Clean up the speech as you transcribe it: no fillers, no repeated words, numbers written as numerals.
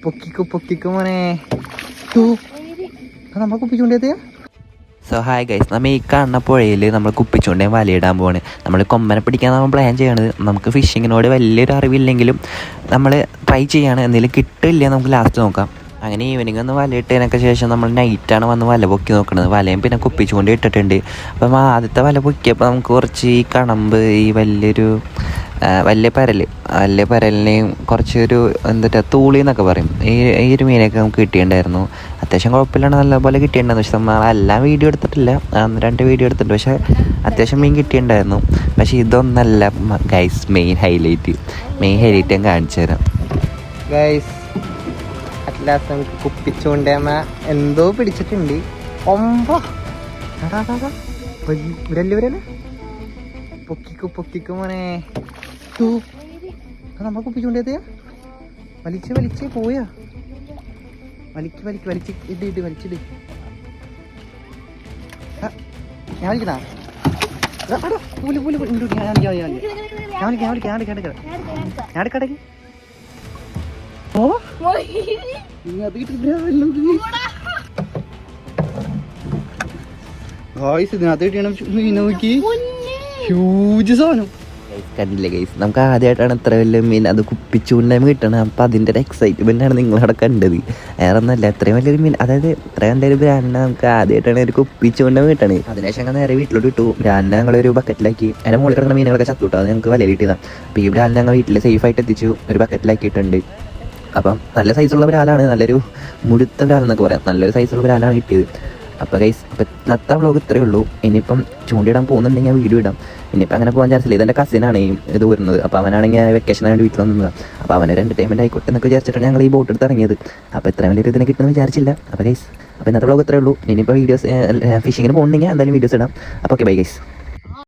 പൊക്കിക്കോ മോനെ. നമ്മൾ കുപ്പിച്ചുകൊണ്ടേ. So hi guys, നമ്മൾ ഈ കാണുന്ന പുഴയിൽ നമ്മൾ കുപ്പിച്ചുകൊണ്ടേ വലയിടാൻ പോവാണ്. നമ്മൾ കൊമ്പനെ പിടിക്കാൻ നമ്മൾ പ്ലാൻ ചെയ്യണത്. നമുക്ക് ഫിഷിങ്ങിനോട് വലിയൊരു അറിവില്ലെങ്കിലും നമ്മൾ ട്രൈ ചെയ്യാണ്. എന്തെങ്കിലും കിട്ടില്ല നമുക്ക് ലാസ്റ്റ് നോക്കാം. അങ്ങനെ ഈവനിങ് ഒന്ന് വലയിട്ടതിനൊക്കെ ശേഷം നമ്മൾ നൈറ്റാണ് വന്ന് വല പൊക്കി നോക്കുന്നത്. വലയും പിന്നെ കുപ്പിച്ചുകൊണ്ട് ഇട്ടിട്ടുണ്ട്. അപ്പം ആദ്യത്തെ വല പൊക്കിയപ്പോൾ നമുക്ക് കുറച്ച് ഈ കണമ്പ്, ഈ വലിയ പരലിനെയും കുറച്ചൊരു തൂളി എന്നൊക്കെ പറയും, ഈ ഒരു മീനൊക്കെ നമുക്ക് കിട്ടിയിട്ടുണ്ടായിരുന്നു. അത്യാവശ്യം കുഴപ്പമില്ലാണ്ട് നല്ലപോലെ കിട്ടിയിട്ടുണ്ടായിരുന്നു. പക്ഷെ നമ്മളെല്ലാം വീഡിയോ എടുത്തിട്ടില്ല, 2 വീഡിയോ എടുത്തിട്ടുണ്ട്. പക്ഷേ അത്യാവശ്യം മീൻ കിട്ടിയിട്ടുണ്ടായിരുന്നു. പക്ഷേ ഇതൊന്നല്ല ഗൈസ് മെയിൻ ഹൈലൈറ്റ് ഞാൻ കാണിച്ചു തരാം. ഗൈസ് അറ്റ്ലാസ്റ്റ് നമുക്ക് കുപ്പിച്ചുകൊണ്ടേമ എന്തോ പിടിച്ചിട്ടുണ്ട്. പൊക്കിക്കോ മോനെ. നമ്മൾ കുപ്പിച്ചുകൊണ്ടേ വലിച്ച് പോയാ. വലിച്ചിട്. ഞാൻ വലിക്കണ ഞാടിക്കടക്ക് നോക്കി ഹ്യൂജ് സാധനം കണ്ടില്ലേ ഗൈസ്. നമുക്ക് ആദ്യമായിട്ടാണ് ഇത്ര വലിയ മീൻ അത് കുപ്പിച്ചുകൊണ്ടേ കിട്ടണം. അപ്പം അതിൻ്റെ ഒരു എക്സൈറ്റ്മെൻ്റ് ആണ് നിങ്ങളവിടെ കണ്ടത്. വേറെ ഒന്നല്ല, ഇത്രയും വലിയൊരു മീൻ, അതായത് ഇത്രയും നല്ലൊരു ബ്രാൻഡിനെ നമുക്ക് ആദ്യമായിട്ടാണ് ഒരു കുപ്പിച്ചുകൊണ്ടേ കിട്ടണത്. അതിനുശേഷം ഞങ്ങൾ നേരെ വീട്ടിലോട്ട് ഇട്ടു. ബ്രാൻഡിനെ ഞങ്ങളൊരു ബക്കറ്റിലാക്കി. അതിൻ്റെ മുകളിൽ കിടക്കുന്ന മീനുകളൊക്കെ ചത്തുട്ടോ, അത് ഞങ്ങൾക്ക് വലയിൽ കിട്ടിയതാണ്. അപ്പോൾ ഈ ബ്രാൻഡ് ഞങ്ങൾ വീട്ടിൽ സേഫായിട്ട് എത്തിച്ചു, ഒരു ബക്കറ്റിലാക്കിയിട്ടുണ്ട്. അപ്പം നല്ല സൈസുള്ള ബ്രാലാണ്, നല്ലൊരു മുഴുത്ത ബ്രാലെന്നൊക്കെ പറയാം. നല്ലൊരു സൈസുള്ള ബ്രാലാണ് കിട്ടിയത്. അപ്പോൾ ഗൈസ് ഇന്നത്തെ വ്ളോഗ് ഇത്രയേ ഉള്ളൂ. ഇനിയിപ്പം ചൂണ്ടിടാൻ പോകുന്നുണ്ടെങ്കിൽ ഞാൻ വീഡിയോ ഇടാം. ഇനിയിപ്പോൾ അങ്ങനെ പോകാൻ ചാൻസില്ല. ഇതെൻ്റെ കസിനാണ് ഇത് വരുന്നത്. അപ്പോൾ അവനാണെങ്കിൽ വെക്കേഷനായിട്ട് വീട്ടിൽ വന്നത്. അപ്പോൾ അവനൊരു എൻ്റർടൈൻമെൻറ്റ് ആയിക്കോട്ടെ എന്നൊക്കെ വിചാരിച്ചിട്ടാണ് ഞങ്ങൾ ഈ ബോട്ട് എടുത്ത് ഇറങ്ങിയത്. അപ്പോൾ ഇത്രയും വലിയൊരു ഇതിനെ കിട്ടുമെന്ന് വിചാരിച്ചില്ല. അപ്പോൾ ഗൈസ് ഇന്നത്തെ വ്ളോഗ് ഇത്രയേ ഉള്ളൂ. ഇനിയിപ്പോൾ വീഡിയോസ് ഫിഷിങ്ങിന് പോകുന്നുണ്ടെങ്കിൽ എന്തായാലും വീഡിയോസ് ഇടാം. അപ്പോൾ ഓക്കെ ബൈ ഗൈസ്.